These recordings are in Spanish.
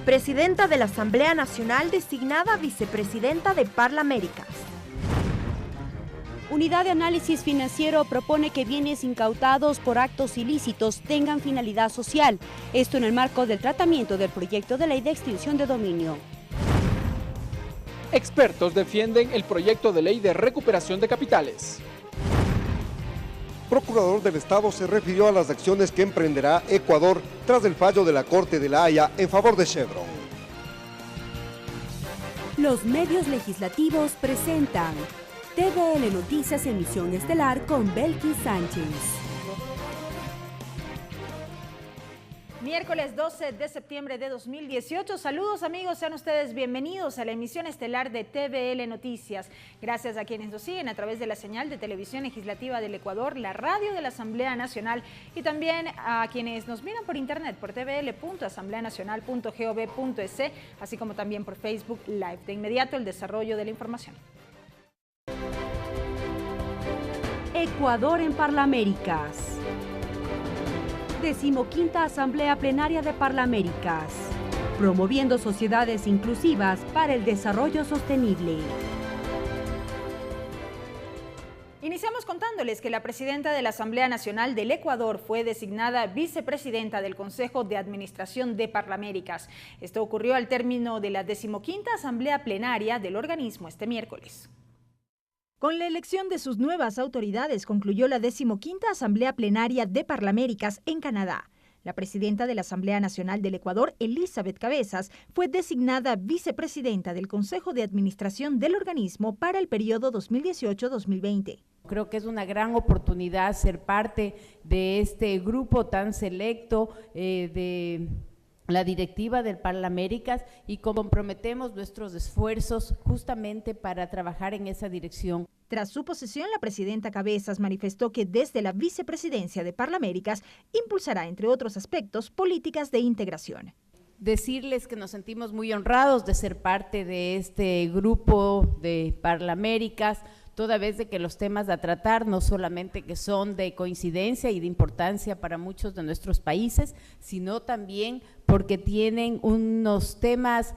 Presidenta de la Asamblea Nacional designada vicepresidenta de Parlaméricas. Unidad de Análisis Financiero propone que bienes incautados por actos ilícitos tengan finalidad social. Esto en el marco del tratamiento del proyecto de ley de extinción de dominio. Expertos defienden el proyecto de ley de recuperación de capitales. Procurador del Estado se refirió a las acciones que emprenderá Ecuador tras el fallo de la Corte de La Haya en favor de Chevron. Los medios legislativos presentan TVL Noticias Emisión Estelar con Belkis Sánchez. Miércoles 12 de septiembre de 2018. Saludos amigos, sean ustedes bienvenidos a la emisión estelar de TVL Noticias. Gracias a quienes nos siguen a través de la señal de televisión legislativa del Ecuador, la radio de la Asamblea Nacional y también a quienes nos miran por internet por tvl.asambleanacional.gov.es, así como también por Facebook Live. De inmediato el desarrollo de la información. Ecuador en Parlaméricas. 15ª Asamblea Plenaria de Parlaméricas, promoviendo sociedades inclusivas para el desarrollo sostenible. Iniciamos contándoles que la presidenta de la Asamblea Nacional del Ecuador fue designada vicepresidenta del Consejo de Administración de Parlaméricas. Esto ocurrió al término de la 15ª Asamblea Plenaria del organismo este miércoles. Con la elección de sus nuevas autoridades concluyó la 15ª Asamblea Plenaria de Parlaméricas en Canadá. La presidenta de la Asamblea Nacional del Ecuador, Elizabeth Cabezas, fue designada vicepresidenta del Consejo de Administración del organismo para el periodo 2018-2020. Creo que es una gran oportunidad ser parte de este grupo tan selecto de la directiva del Parlaméricas y comprometemos nuestros esfuerzos justamente para trabajar en esa dirección. Tras su posesión, la presidenta Cabezas manifestó que desde la vicepresidencia de Parlaméricas impulsará, entre otros aspectos, políticas de integración. Decirles que nos sentimos muy honrados de ser parte de este grupo de Parlaméricas, toda vez de que los temas a tratar no solamente que son de coincidencia y de importancia para muchos de nuestros países, sino también porque tienen unos temas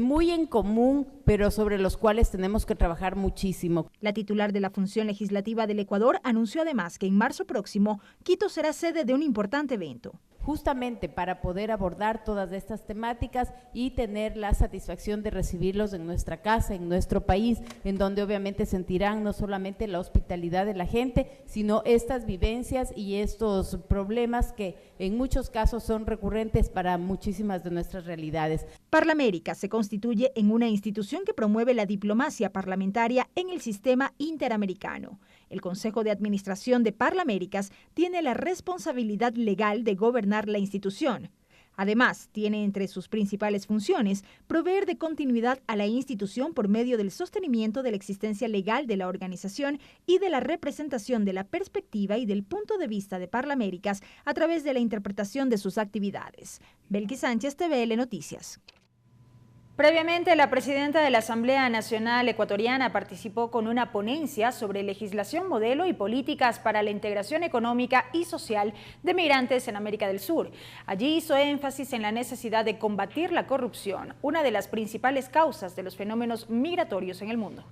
muy en común, pero sobre los cuales tenemos que trabajar muchísimo. La titular de la Función Legislativa del Ecuador anunció además que en marzo próximo, Quito será sede de un importante evento. Justamente para poder abordar todas estas temáticas y tener la satisfacción de recibirlos en nuestra casa, en nuestro país, en donde obviamente sentirán no solamente la hospitalidad de la gente, sino estas vivencias y estos problemas que en muchos casos son recurrentes para muchísimas de nuestras realidades. Parlaméricas se constituye en una institución que promueve la diplomacia parlamentaria en el sistema interamericano. El Consejo de Administración de Parlaméricas tiene la responsabilidad legal de gobernar la institución. Además, tiene entre sus principales funciones proveer de continuidad a la institución por medio del sostenimiento de la existencia legal de la organización y de la representación de la perspectiva y del punto de vista de Parlaméricas a través de la interpretación de sus actividades. Belkis Sánchez, TVL Noticias. Previamente, la presidenta de la Asamblea Nacional Ecuatoriana participó con una ponencia sobre legislación modelo y políticas para la integración económica y social de migrantes en América del Sur. Allí hizo énfasis en la necesidad de combatir la corrupción, una de las principales causas de los fenómenos migratorios en el mundo.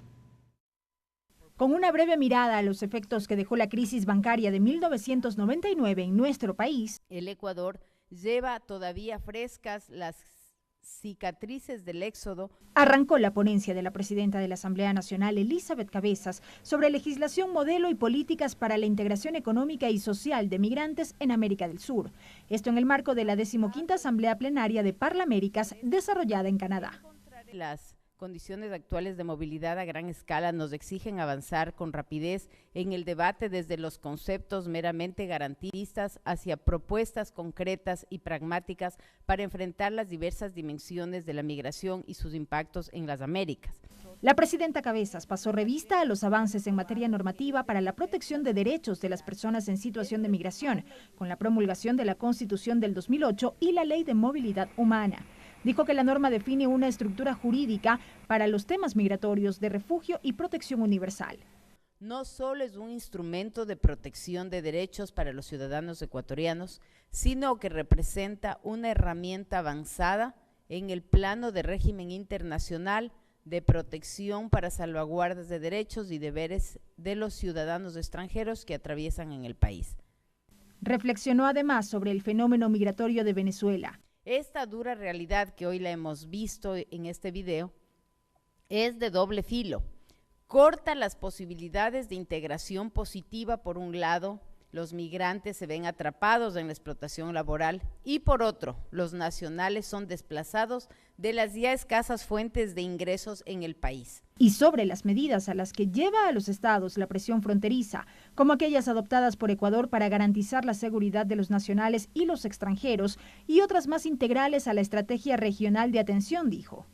Con una breve mirada a los efectos que dejó la crisis bancaria de 1999 en nuestro país, el Ecuador lleva todavía frescas las cicatrices del éxodo. Arrancó la ponencia de la presidenta de la Asamblea Nacional, Elizabeth Cabezas, sobre legislación modelo y políticas para la integración económica y social de migrantes en América del Sur. Esto en el marco de la 15ª Asamblea Plenaria de Parlaméricas desarrollada en Canadá. Las condiciones actuales de movilidad a gran escala nos exigen avanzar con rapidez en el debate desde los conceptos meramente garantistas hacia propuestas concretas y pragmáticas para enfrentar las diversas dimensiones de la migración y sus impactos en las Américas. La presidenta Cabezas pasó revista a los avances en materia normativa para la protección de derechos de las personas en situación de migración, con la promulgación de la Constitución del 2008 y la Ley de Movilidad Humana. Dijo que la norma define una estructura jurídica para los temas migratorios de refugio y protección universal. No solo es un instrumento de protección de derechos para los ciudadanos ecuatorianos, sino que representa una herramienta avanzada en el plano de régimen internacional de protección para salvaguardas de derechos y deberes de los ciudadanos extranjeros que atraviesan en el país. Reflexionó además sobre el fenómeno migratorio de Venezuela. Esta dura realidad que hoy la hemos visto en este video es de doble filo. Corta las posibilidades de integración positiva por un lado, los migrantes se ven atrapados en la explotación laboral y por otro, los nacionales son desplazados de las ya escasas fuentes de ingresos en el país. Y sobre las medidas a las que lleva a los estados la presión fronteriza, como aquellas adoptadas por Ecuador para garantizar la seguridad de los nacionales y los extranjeros, y otras más integrales a la estrategia regional de atención, dijo.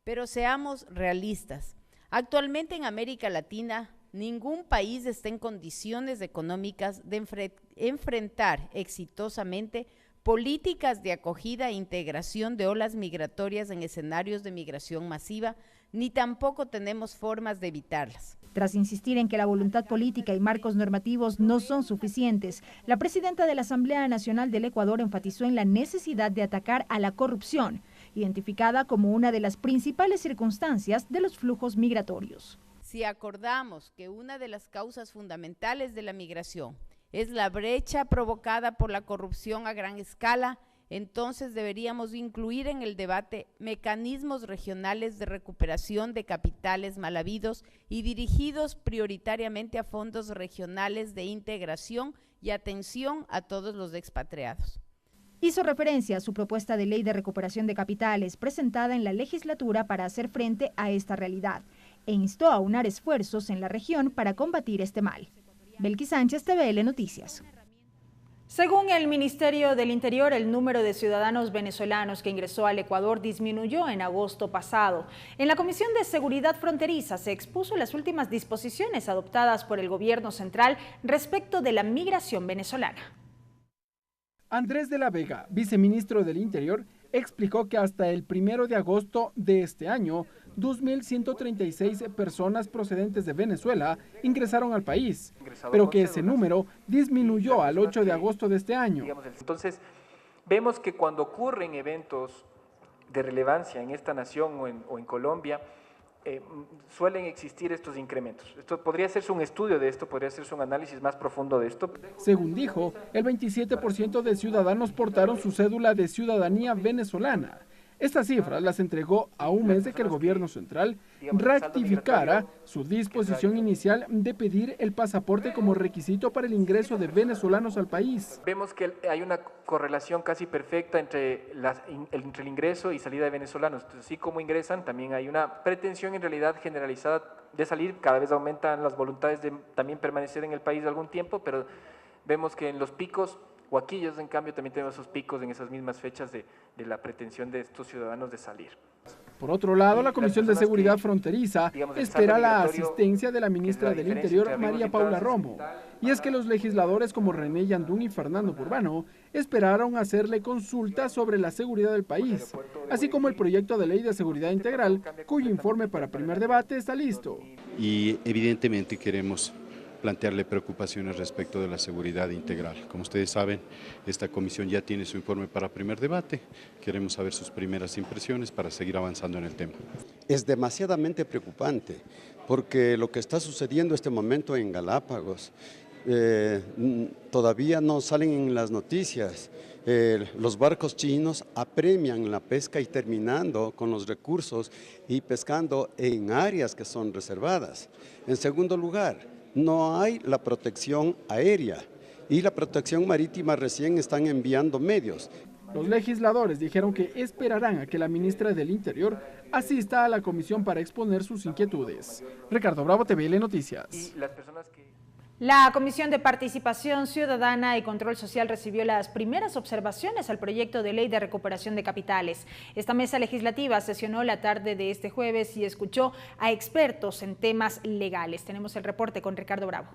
Pero seamos realistas. Actualmente en América Latina, ningún país está en condiciones económicas de enfrentar exitosamente políticas de acogida e integración de olas migratorias en escenarios de migración masiva, ni tampoco tenemos formas de evitarlas. Tras insistir en que la voluntad política y marcos normativos no son suficientes, la presidenta de la Asamblea Nacional del Ecuador enfatizó en la necesidad de atacar a la corrupción, identificada como una de las principales circunstancias de los flujos migratorios. Si acordamos que una de las causas fundamentales de la migración es la brecha provocada por la corrupción a gran escala, entonces deberíamos incluir en el debate mecanismos regionales de recuperación de capitales mal habidos y dirigidos prioritariamente a fondos regionales de integración y atención a todos los expatriados. Hizo referencia a su propuesta de ley de recuperación de capitales presentada en la legislatura para hacer frente a esta realidad e instó a aunar esfuerzos en la región para combatir este mal. Belkis Sánchez, TVL Noticias. Según el Ministerio del Interior, el número de ciudadanos venezolanos que ingresó al Ecuador disminuyó en agosto pasado. En la Comisión de Seguridad Fronteriza se expuso las últimas disposiciones adoptadas por el gobierno central respecto de la migración venezolana. Andrés de la Vega, viceministro del Interior, explicó que hasta el 1 de agosto de este año, 2.136 personas procedentes de Venezuela ingresaron al país, pero que ese número disminuyó al 8 de agosto de este año. Entonces, vemos que cuando ocurren eventos de relevancia en esta nación o en Colombia, suelen existir estos incrementos. Esto podría hacerse un estudio de esto, podría hacerse un análisis más profundo de esto. Según dijo, el 27% de ciudadanos portaron su cédula de ciudadanía venezolana. Estas cifras las entregó a un mes de que el gobierno central rectificara su disposición inicial de pedir el pasaporte como requisito para el ingreso de venezolanos al país. Vemos que hay una correlación casi perfecta entre el ingreso y salida de venezolanos. Entonces, así como ingresan, también hay una pretensión en realidad generalizada de salir. Cada vez aumentan las voluntades de también permanecer en el país algún tiempo, pero vemos que en los picos Huaquillos, en cambio, también tenemos esos picos en esas mismas fechas de la pretensión de estos ciudadanos de salir. Por otro lado, la Comisión de Seguridad Fronteriza espera la asistencia de la ministra del Interior, María Paula Romo. Y es que los legisladores como René Yandún y Fernando Burbano esperaron hacerle consulta sobre la seguridad del país, así como el proyecto de ley de seguridad integral, cuyo informe para primer debate está listo. Y evidentemente queremos plantearle preocupaciones respecto de la seguridad integral. Como ustedes saben, esta comisión ya tiene su informe para primer debate. Queremos saber sus primeras impresiones para seguir avanzando en el tema. Es demasiadamente preocupante porque lo que está sucediendo en este momento en Galápagos todavía no salen en las noticias. Los barcos chinos apremian la pesca y terminando con los recursos y pescando en áreas que son reservadas. En segundo lugar, no hay la protección aérea y la protección marítima recién están enviando medios. Los legisladores dijeron que esperarán a que la ministra del Interior asista a la comisión para exponer sus inquietudes. Ricardo Bravo, TVL Noticias. La Comisión de Participación Ciudadana y Control Social recibió las primeras observaciones al proyecto de ley de recuperación de capitales. Esta mesa legislativa sesionó la tarde de este jueves y escuchó a expertos en temas legales. Tenemos el reporte con Ricardo Bravo.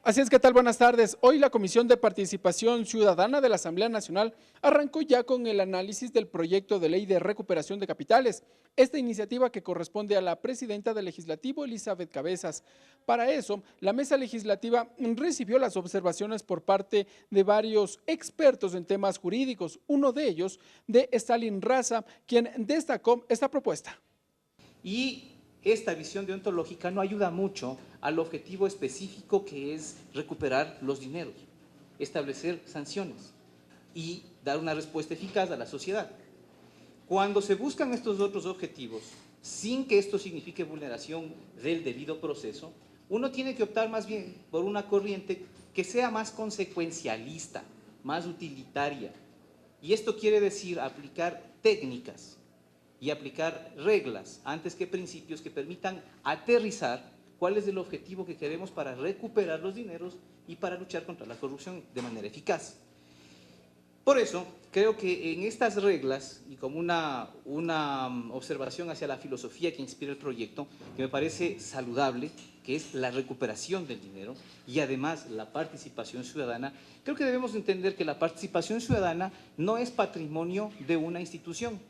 Así es, ¿qué tal? Buenas tardes. Hoy la Comisión de Participación Ciudadana de la Asamblea Nacional arrancó ya con el análisis del proyecto de ley de recuperación de capitales. Esta iniciativa que corresponde a la presidenta del Legislativo, Elizabeth Cabezas. Para eso, la mesa legislativa recibió las observaciones por parte de varios expertos en temas jurídicos, uno de ellos de Stalin Raza, quien destacó esta propuesta. Y esta visión deontológica no ayuda mucho al objetivo específico que es recuperar los dineros, establecer sanciones y dar una respuesta eficaz a la sociedad. Cuando se buscan estos otros objetivos, sin que esto signifique vulneración del debido proceso, uno tiene que optar más bien por una corriente que sea más consecuencialista, más utilitaria. Y esto quiere decir aplicar técnicas y aplicar reglas antes que principios que permitan aterrizar cuál es el objetivo que queremos para recuperar los dineros y para luchar contra la corrupción de manera eficaz. Por eso, creo que en estas reglas, y como una observación hacia la filosofía que inspira el proyecto, que me parece saludable, que es la recuperación del dinero y además la participación ciudadana, creo que debemos entender que la participación ciudadana no es patrimonio de una institución.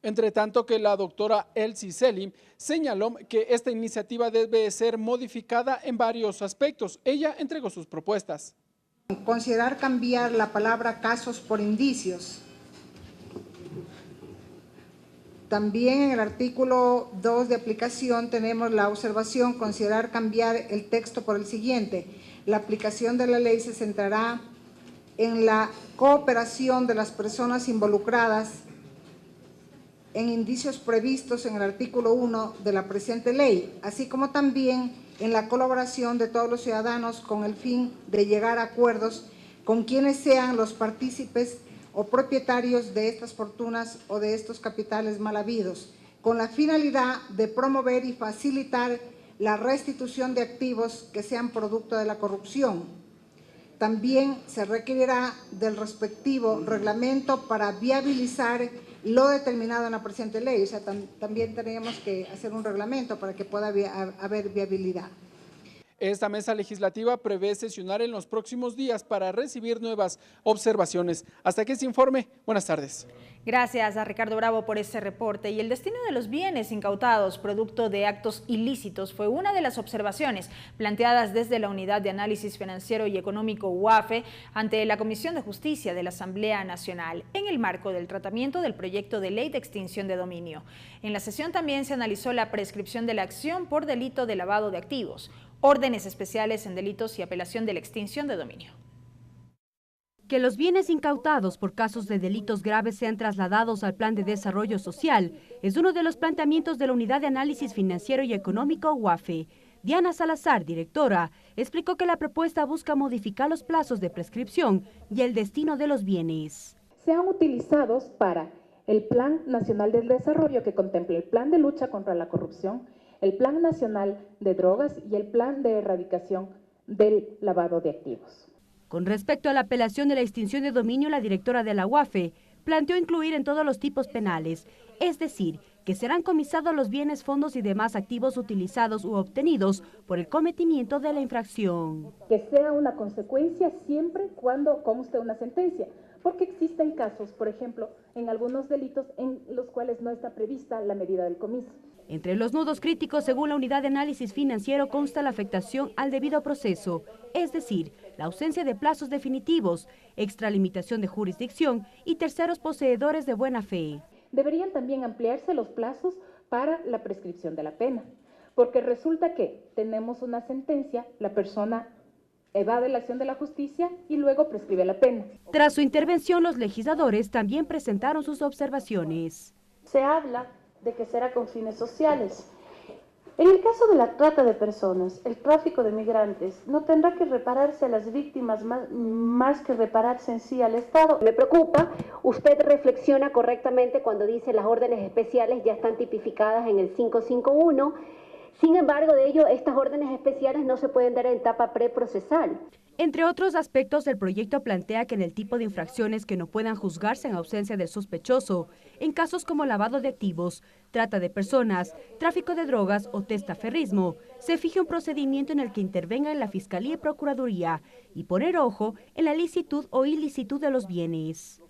Entre tanto que la doctora Elsie Selim señaló que esta iniciativa debe ser modificada en varios aspectos. Ella entregó sus propuestas. Considerar cambiar la palabra casos por indicios. También en el artículo 2 de aplicación tenemos la observación, considerar cambiar el texto por el siguiente. La aplicación de la ley se centrará en la cooperación de las personas involucradas en indicios previstos en el artículo 1 de la presente ley, así como también en la colaboración de todos los ciudadanos con el fin de llegar a acuerdos con quienes sean los partícipes o propietarios de estas fortunas o de estos capitales mal habidos, con la finalidad de promover y facilitar la restitución de activos que sean producto de la corrupción. También se requerirá del respectivo reglamento para viabilizar lo determinado en la presente ley. O sea, también tenemos que hacer un reglamento para que pueda haber viabilidad. Esta mesa legislativa prevé sesionar en los próximos días para recibir nuevas observaciones. Hasta aquí este informe. Buenas tardes. Gracias a Ricardo Bravo por ese reporte. Y el destino de los bienes incautados producto de actos ilícitos fue una de las observaciones planteadas desde la Unidad de Análisis Financiero y Económico UAFE ante la Comisión de Justicia de la Asamblea Nacional en el marco del tratamiento del proyecto de ley de extinción de dominio. En la sesión también se analizó la prescripción de la acción por delito de lavado de activos, órdenes especiales en delitos y apelación de la extinción de dominio. Que los bienes incautados por casos de delitos graves sean trasladados al Plan de Desarrollo Social es uno de los planteamientos de la Unidad de Análisis Financiero y Económico UAFE. Diana Salazar, directora, explicó que la propuesta busca modificar los plazos de prescripción y el destino de los bienes. Sean utilizados para el Plan Nacional del Desarrollo, que contempla el Plan de Lucha contra la Corrupción, el Plan Nacional de Drogas y el Plan de Erradicación del Lavado de Activos. Con respecto a la apelación de la extinción de dominio, la directora de la UAFE planteó incluir en todos los tipos penales, es decir, que serán comisados los bienes, fondos y demás activos utilizados u obtenidos por el cometimiento de la infracción. Que sea una consecuencia siempre cuando conste una sentencia, porque existen casos, por ejemplo, en algunos delitos en los cuales no está prevista la medida del comiso. Entre los nudos críticos, según la Unidad de Análisis Financiero, consta la afectación al debido proceso, es decir, la ausencia de plazos definitivos, extralimitación de jurisdicción y terceros poseedores de buena fe. Deberían también ampliarse los plazos para la prescripción de la pena, porque resulta que tenemos una sentencia, la persona evade la acción de la justicia y luego prescribe la pena. Tras su intervención, los legisladores también presentaron sus observaciones. Se habla de que será con fines sociales. En el caso de la trata de personas, el tráfico de migrantes, no tendrá que repararse a las víctimas más que repararse en sí al Estado. Me preocupa, usted reflexiona correctamente cuando dice las órdenes especiales ya están tipificadas en el 551, Sin embargo, de ello, estas órdenes especiales no se pueden dar en etapa preprocesal. Entre otros aspectos, el proyecto plantea que en el tipo de infracciones que no puedan juzgarse en ausencia del sospechoso, en casos como lavado de activos, trata de personas, tráfico de drogas o testaferrismo, se fije un procedimiento en el que intervengan la Fiscalía y Procuraduría y poner ojo en la licitud o ilicitud de los bienes.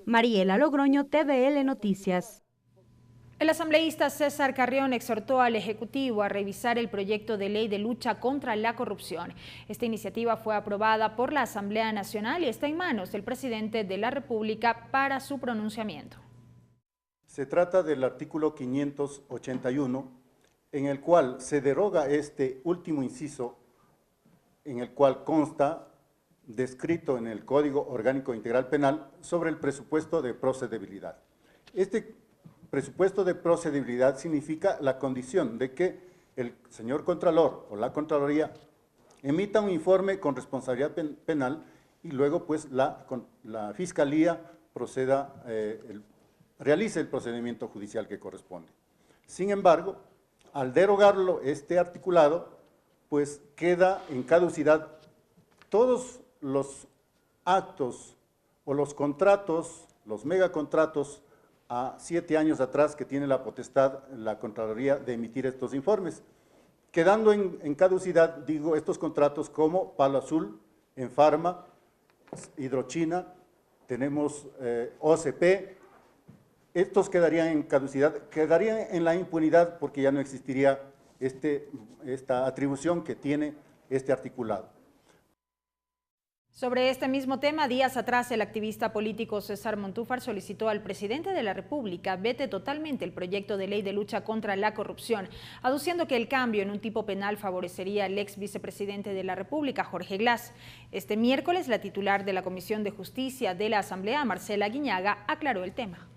Mariela Logroño, TVL Noticias. El asambleísta César Carrión exhortó al Ejecutivo a revisar el proyecto de ley de lucha contra la corrupción. Esta iniciativa fue aprobada por la Asamblea Nacional y está en manos del presidente de la República para su pronunciamiento. Se trata del artículo 581, en el cual se deroga este último inciso, en el cual consta descrito en el Código Orgánico Integral Penal sobre el presupuesto de procedibilidad. Este presupuesto de procedibilidad significa la condición de que el señor Contralor o la Contraloría emita un informe con responsabilidad penal y luego pues la Fiscalía realice el procedimiento judicial que corresponde. Sin embargo, al derogarlo este articulado, pues queda en caducidad todos los actos o los contratos, los megacontratos a 7 años atrás que tiene la potestad la Contraloría de emitir estos informes, quedando en caducidad, digo, estos contratos como Palo Azul, Enfarma, Hidrochina, tenemos OCP, estos quedarían en caducidad, quedarían en la impunidad porque ya no existiría esta atribución que tiene este articulado. Sobre este mismo tema, días atrás el activista político César Montúfar solicitó al presidente de la República vete totalmente el proyecto de ley de lucha contra la corrupción, aduciendo que el cambio en un tipo penal favorecería al ex vicepresidente de la República, Jorge Glass. Este miércoles, la titular de la Comisión de Justicia de la Asamblea, Marcela Guiñaga, aclaró el tema.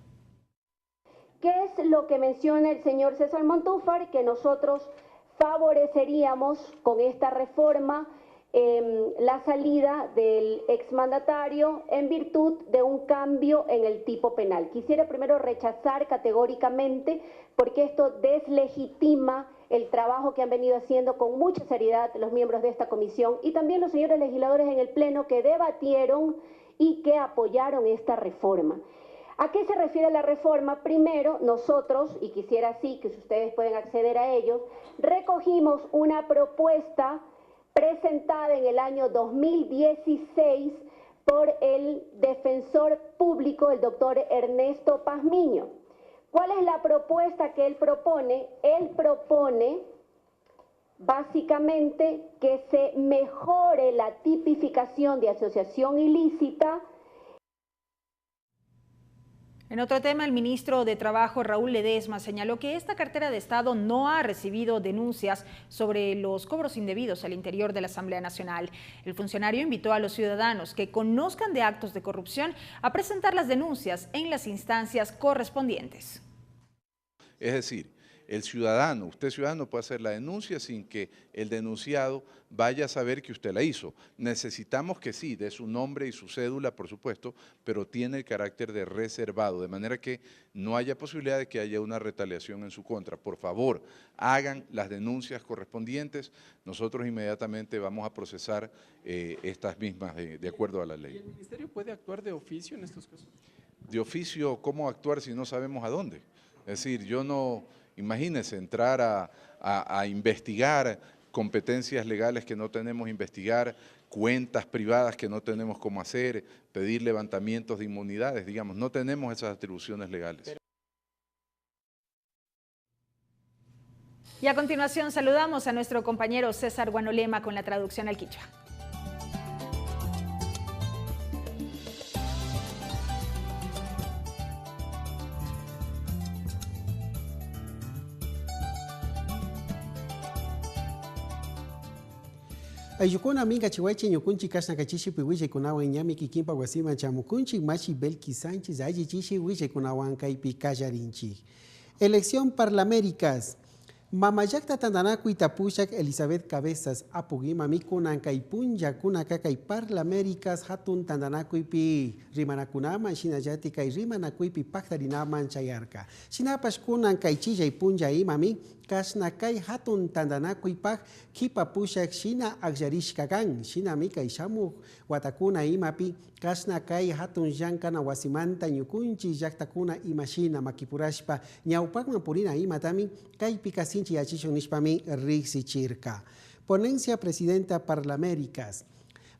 ¿Qué es lo que menciona el señor César Montúfar? Que nosotros favoreceríamos con esta reforma la salida del exmandatario en virtud de un cambio en el tipo penal. Quisiera primero rechazar categóricamente porque esto deslegitima el trabajo que han venido haciendo con mucha seriedad los miembros de esta comisión y también los señores legisladores en el Pleno que debatieron y que apoyaron esta reforma. ¿A qué se refiere la reforma? Primero, nosotros, y quisiera así que ustedes pueden acceder a ellos, recogimos una propuesta presentada en el año 2016 por el defensor público, el doctor Ernesto Pazmiño. ¿Cuál es la propuesta que él propone? Él propone básicamente que se mejore la tipificación de asociación ilícita. En otro tema, el ministro de Trabajo, Raúl Ledesma, señaló que esta cartera de Estado no ha recibido denuncias sobre los cobros indebidos al interior de la Asamblea Nacional. El funcionario invitó a los ciudadanos que conozcan de actos de corrupción a presentar las denuncias en las instancias correspondientes. Es decir, el ciudadano, usted ciudadano puede hacer la denuncia sin que el denunciado vaya a saber que usted la hizo. Necesitamos que sí, dé su nombre y su cédula, por supuesto, pero tiene el carácter de reservado, de manera que no haya posibilidad de que haya una retaliación en su contra. Por favor, hagan las denuncias correspondientes. Nosotros inmediatamente vamos a procesar estas mismas de acuerdo a la ley. ¿Y el Ministerio puede actuar de oficio en estos casos? De oficio, ¿cómo actuar si no sabemos a dónde? Es decir, yo no... Imagínense entrar a investigar competencias legales que no tenemos, investigar cuentas privadas que no tenemos cómo hacer, pedir levantamientos de inmunidades, digamos, no tenemos esas atribuciones legales. Y a continuación saludamos a nuestro compañero César Guanolema con la traducción al quichua. Ayukuna minga chihuache ñukunchi kasna kachishi piwiche kunawan ñami kikimpa wasima chamukunchi machi Belki Sánchez ayi chishi wiche kunawan kaipi kallarinchi. Elección Parlaméricas. Mamayakta tandanaku itapushak Elizabeth Cabezas apugima mikunan kaipunja kuna kakai Parlaméricas hatun tandanakuipi rimanakunaman shinayatika y rimanakuipi paktarinaman chayarka. Shinapash kunan kaichilla y punja imami kashnakay hatun tandanakuypaj kipapushak shina akllariskakan shinami kay shamuk watakuna imapi kashnakay hatun llankana wasimanta ñukunchik llaktakuna imashina makipurashpa ñawpakman purina imatami kaypi kasinchik yachishun nishpami riksichirka. Ponencia Presidenta Parlaméricas.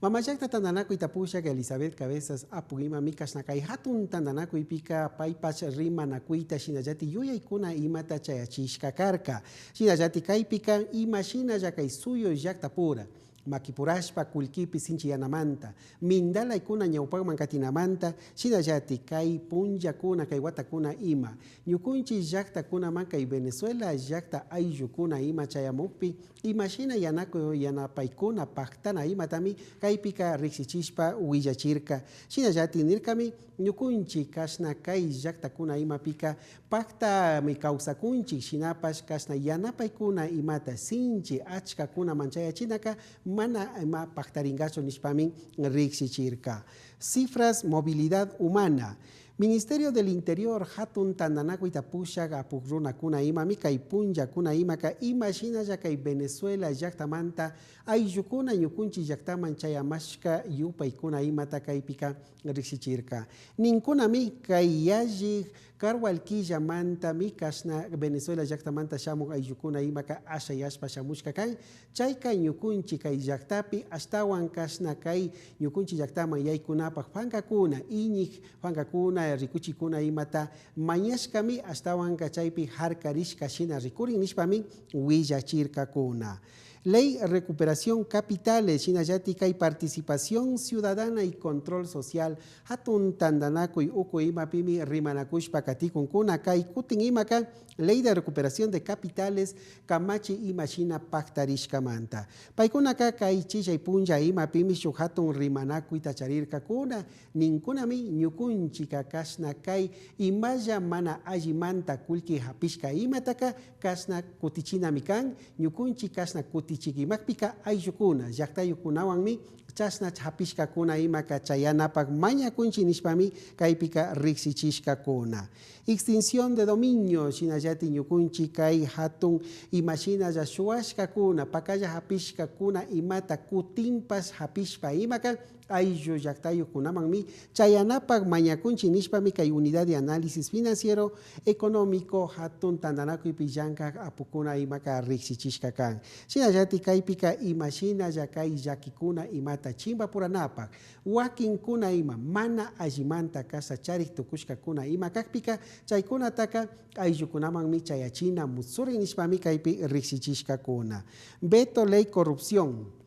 Mamayakta tandanakuy tapushak Elizabeth Cabezas apugimami kashnakay hatun tandanakuypika paypach rimanakuyta shinallati yuyaykuna imata chayachishka karka. Shinallati kaypika imashina kay suyo llaktapura. Makipurashpa kulkipi sinchiyanamanta, mindalaykuna ñawpakman katinamanta, shinallati kay punllakuna kay watakuna ima. Ñukunchik llaktakunaman kay Venezuela llakta ayllukuna ima chayamukpi, imashina yanapaykuna paktana imatami kaypika riksichishpa willachirka. Shinallati nirkami ñukunchik kashna kay llaktakuna imapika paktami kawsakunchik shinapash kashna yanapaykuna imata sinchi achkakuna manchayachinaka mana ima paktaringacho nishpamin riksichirka. Cifras movilidad humana. Ministerio del Interior hatun tandanakuy tapushak apukrunakuna imami kay punllakuna imaka imashina kay Venezuela llaktamanta ayllukuna ñukunchik llaktaman chayamashka yupaykuna imata kaypika riksichirka. Ninkunami kay yallik karwalkillamantami kashna Venezuela llaktamanta shamuk ayllukuna imaka ashayashpa shamushka kan chayka ñukunchik kay llaktapi ashtawan kashna kay ñukunchik llaktaman yaykunapaq pankakuna iñik pankakuna rikuchikuna imata mañashkami ashtawan kachaypi harkarishka shina rikurin nishpami willachirkakuna. Ley Recuperación Capitales, shinallati kay participación ciudadana y control social, hatun tandanakuy uku imapimi rimanakushpa katikunkuna kay kutin imaka Ley de Recuperación de Capitales kamachi imashina paktarishkamanta. Paykunaka kay chichay punlla imapimi shuk hatun rimanakuy tacharirkakuna, ninkunami ñukunchika kashna kay imalla mana allimanta kulki hapishka imataka kashna kutichinami kan, ñukunchik kashna kutichikimakpika ayllukuna llaktayukunawanmi chashna hapishkakuna imaka chayanapak mañakunchik nishpami kaypika riksichishkakuna. Extinción de dominio shinallati ñukunchik kay hatun imashina shuashkakuna pakalla hapishkakuna imata kutimpas hapishpa imaka ayllu llaktayukunamanmi chayanapak mañakunchik nishpami kay unidad de análisis financiero económico hatun tandanakuypi llankak apukuna imaka riksichishka kan. Shinallati kaypika imashina kay llakikuna imata chimbapuranapak wakinkuna ima mana allimanta kasa charik tukushkakuna ima kakpika chaykunataka ayllukunamanmi chayachina mutsuri nishpami kaypi riksichishkakuna. Veto ley corrupción.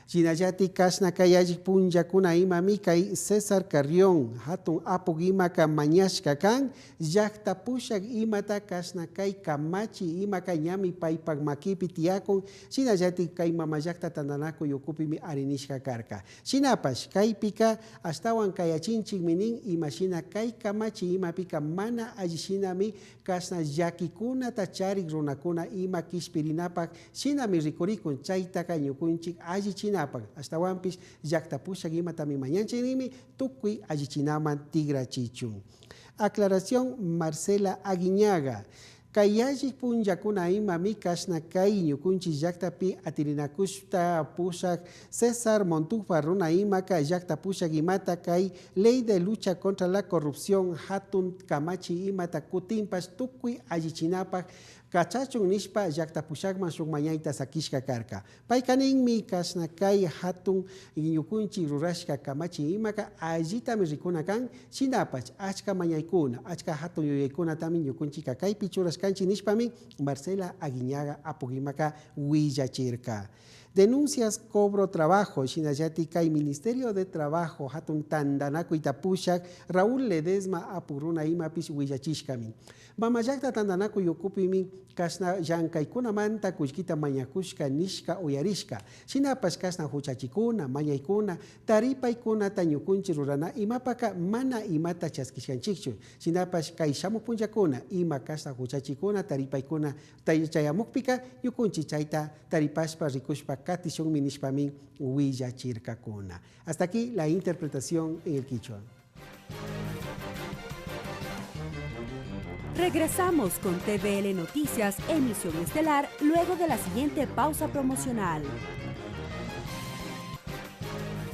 Shinallati kashna kayallik punllakuna imami kay César Carrión hatun apuk imaka mañashka kan llaktapushak imata kashna kay kamachi imaka ñami paypak makipi tiyakun shinallati kay mama llakta tandanakuy ukupimi arinishka karka. Shinapash kaypika ashtawan kayachinchik minin imashina kay kamachi imapika mana allishinami kashna llakikunata charik runakuna ima kishpirinapak shinami rikurikun chaytaka ñukunchik allichina hasta wampis llaktapushak imatami mañanchinimi tukuy allichinaman tigrachichun. Aclaración Marcela Aguiñaga. Kay yallik punllakuna imami kashna kay ñukunchik llaktapi atirinakushta pushak César Montúfar runa imaka llaktapushak imata kay Ley de Lucha contra la Corrupción hatun kamachi imata kutimpas tukuy allichinapak kachachun nishpa llaktapushakman shuk mañayta sakishka karka. Paykaninmi kashna kay hatun ñukunchik rurashka kamachi imaka allitami rikuna kan shinapach achka mañaykuna achka hatun yuyaykunatami ñukunchika kaypi churashkanchik nishpami Marcela Aguiñaga apugimaka willachirka. Denuncias cobro trabajo shinallati kay Ministerio de Trabajo hatun tandanakuy tapushak Raúl Ledesma apuruna imapish willachishkami. Mama llakta tandanakuy ukupimi kashna llankaykunamanta kullkita mañakushka nishka uyarishka shinapash kashna huchachikuna mañaykuna taripaykunata ñukunchik rurana imapaka mana imata chaskishkanchikchu shinapash kay shamuk punllakuna ima kashna huchachikuna taripaykuna chayamukpika ñukunchik chayta taripashpa rikushpa katishunmi nishpami willachirkakuna. Hasta aquí la interpretación en el quichua. Regresamos con TVL Noticias, emisión estelar, luego de la siguiente pausa promocional.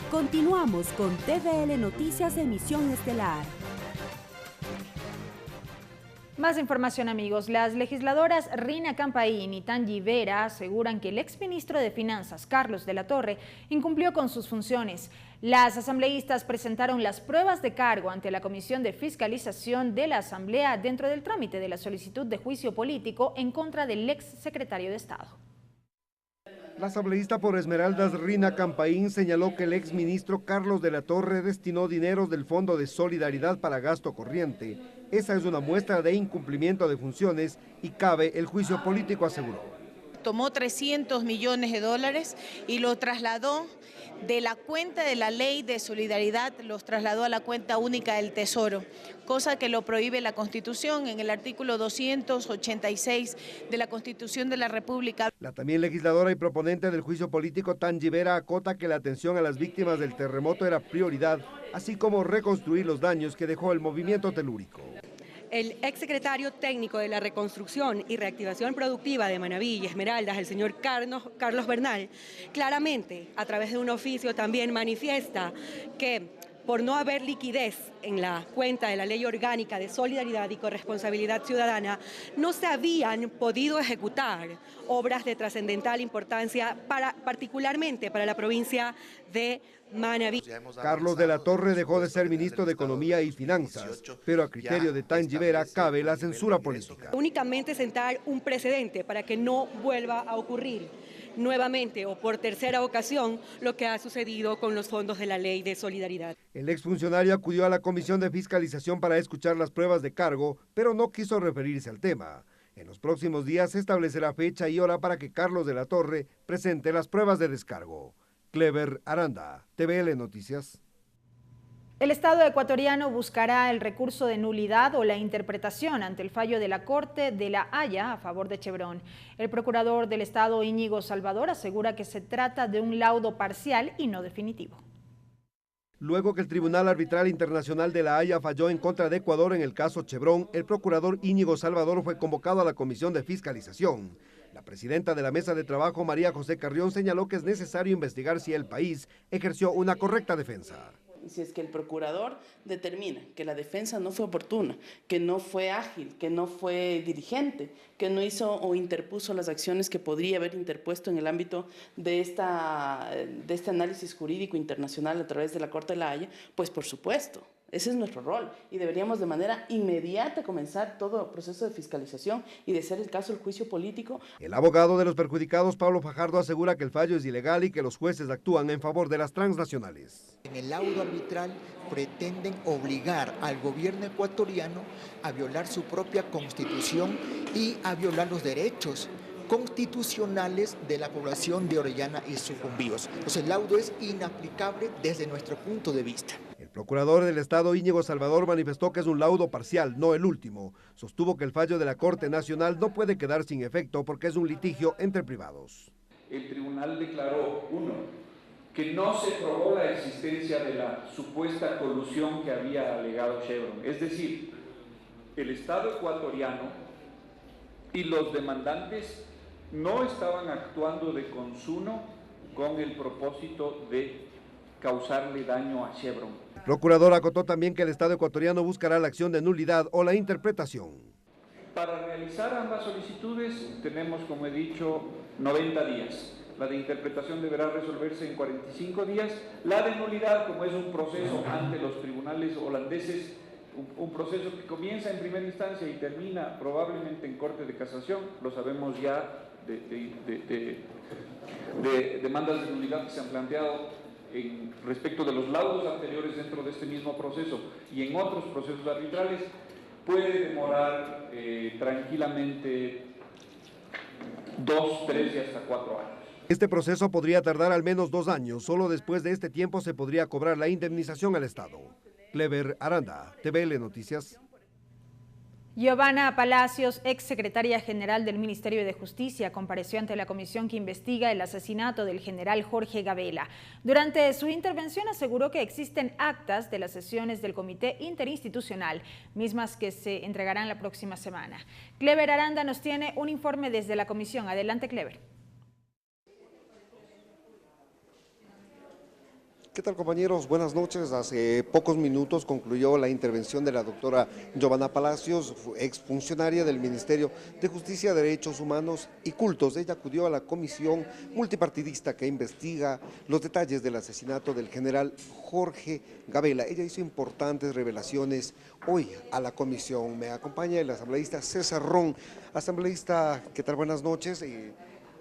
Continuamos con TVL Noticias, emisión estelar. Más información, amigos. Las legisladoras Rina Campaín y Tangi Vera aseguran que el exministro de Finanzas, Carlos de la Torre, incumplió con sus funciones. Las asambleístas presentaron las pruebas de cargo ante la Comisión de Fiscalización de la Asamblea dentro del trámite de la solicitud de juicio político en contra del ex secretario de Estado. La asambleísta por Esmeraldas Rina Campaín señaló que el exministro Carlos de la Torre destinó dineros del Fondo de Solidaridad para gasto corriente. Esa es una muestra de incumplimiento de funciones y cabe el juicio político, aseguró. Tomó 300 millones de dólares y lo trasladó de la cuenta de la ley de solidaridad, los trasladó a la cuenta única del Tesoro, cosa que lo prohíbe la Constitución en el artículo 286 de la Constitución de la República. La también legisladora y proponente del juicio político Tangi Vera acota que la atención a las víctimas del terremoto era prioridad, así como reconstruir los daños que dejó el movimiento telúrico. El exsecretario técnico de la Reconstrucción y Reactivación Productiva de Manabí y Esmeraldas, el señor Carlos Bernal, claramente a través de un oficio también manifiesta que por no haber liquidez en la cuenta de la Ley Orgánica de Solidaridad y Corresponsabilidad Ciudadana, no se habían podido ejecutar obras de trascendental importancia particularmente para la provincia de Manabí. Carlos de la Torre dejó de ser ministro de Economía y Finanzas, pero a criterio de Tangi Vera cabe la censura política. Únicamente sentar un precedente para que no vuelva a ocurrir nuevamente o por tercera ocasión lo que ha sucedido con los fondos de la Ley de Solidaridad. El exfuncionario acudió a la Comisión de Fiscalización para escuchar las pruebas de cargo, pero no quiso referirse al tema. En los próximos días se establecerá fecha y hora para que Carlos de la Torre presente las pruebas de descargo. Clever Aranda, TVL Noticias. El Estado ecuatoriano buscará el recurso de nulidad o la interpretación ante el fallo de la Corte de La Haya a favor de Chevron. El procurador del Estado, Íñigo Salvador, asegura que se trata de un laudo parcial y no definitivo. Luego que el Tribunal Arbitral Internacional de La Haya falló en contra de Ecuador en el caso Chevron, el procurador Íñigo Salvador fue convocado a la Comisión de Fiscalización. La presidenta de la Mesa de Trabajo, María José Carrión, señaló que es necesario investigar si el país ejerció una correcta defensa. Si es que el procurador determina que la defensa no fue oportuna, que no fue ágil, que no fue diligente, que no hizo o interpuso las acciones que podría haber interpuesto en el ámbito de este análisis jurídico internacional a través de la Corte de La Haya, pues por supuesto, ese es nuestro rol y deberíamos de manera inmediata comenzar todo el proceso de fiscalización y de ser el caso el juicio político. El abogado de los perjudicados, Pablo Fajardo, asegura que el fallo es ilegal y que los jueces actúan en favor de las transnacionales. En el laudo arbitral pretenden obligar al gobierno ecuatoriano a violar su propia constitución y a violar los derechos constitucionales de la población de Orellana y Sucumbíos. Entonces el laudo es inaplicable desde nuestro punto de vista. El procurador del Estado, Íñigo Salvador, manifestó que es un laudo parcial, no el último. Sostuvo que el fallo de la Corte Nacional no puede quedar sin efecto porque es un litigio entre privados. El tribunal declaró, uno, que no se probó la existencia de la supuesta colusión que había alegado Chevron. Es decir, el Estado ecuatoriano y los demandantes no estaban actuando de consuno con el propósito de causarle daño a Chevron. El procurador acotó también que el Estado ecuatoriano buscará la acción de nulidad o la interpretación. Para realizar ambas solicitudes tenemos, como he dicho, 90 días. La de interpretación deberá resolverse en 45 días. La de nulidad, como es un proceso ante los tribunales holandeses, un proceso que comienza en primera instancia y termina probablemente en Corte de Casación, lo sabemos ya de demandas de nulidad que se han planteado respecto de los laudos anteriores dentro de este mismo proceso y en otros procesos arbitrales, puede demorar tranquilamente 2, 3 y hasta 4 años. Este proceso podría tardar al menos 2 años. Solo después de este tiempo se podría cobrar la indemnización al Estado. Clever Aranda, TVL Noticias. Giovanna Palacios, exsecretaria general del Ministerio de Justicia, compareció ante la comisión que investiga el asesinato del general Jorge Gabela. Durante su intervención aseguró que existen actas de las sesiones del Comité Interinstitucional, mismas que se entregarán la próxima semana. Clever Aranda nos tiene un informe desde la comisión. Adelante, Clever. ¿Qué tal, compañeros? Buenas noches. Hace pocos minutos concluyó la intervención de la doctora Giovanna Palacios, exfuncionaria del Ministerio de Justicia, Derechos Humanos y Cultos. Ella acudió a la comisión multipartidista que investiga los detalles del asesinato del general Jorge Gabela. Ella hizo importantes revelaciones hoy a la comisión. Me acompaña el asambleísta César Ron. Asambleísta, ¿qué tal? Buenas noches.